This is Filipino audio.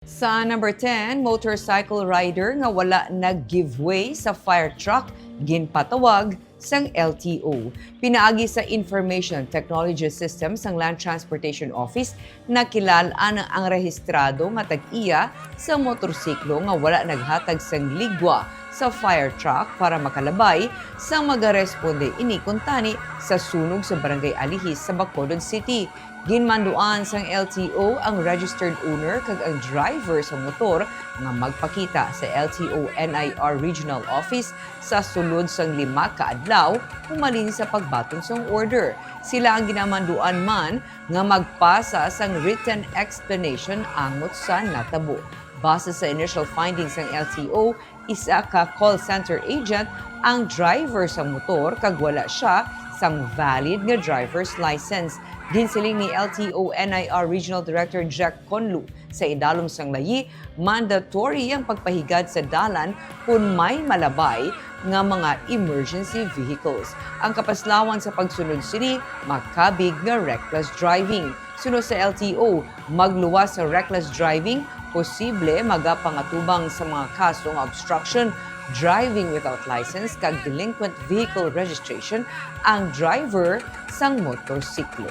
Sa number 10, motorcycle rider nga wala nag-giveaway sa Firetruck, ginpatawag sang LTO. Pinaagi sa Information Technology System sang Land Transportation Office, nakilala ang rehistrado nga tag-iya sa motorsiklo nga wala naghatag sang ligwa sa Firetruck para makalabay sa magaresponde ini kuntani sa sunog sa Barangay Alihis sa Bacolod City. Ginmanduan sang LTO ang registered owner kag ang driver sa motor nga magpakita sa LTO NIR Regional Office sa sulod sang 5 ka adlaw humalin sa pagbaton sang order. Sila ang ginamanduan man nga magpasa sang written explanation angot sa natabo. Base sa initial findings ng LTO, isa ka call center agent ang driver sa motor kag wala siya sang valid nga driver's license. Ginsiling ni LTO NIR Regional Director Jack Conlu sa idalom sang layi, mandatory ang pagpahigad sa dalan kung may malabay nga mga emergency vehicles. Ang kapaslawan sa pagsunod sini, makabig nga reckless driving. Sunod sa LTO, magluwas sa reckless driving, posible magapangatubang sa mga kasong obstruction, driving without license kag delinquent vehicle registration ang driver sang motorsiklo.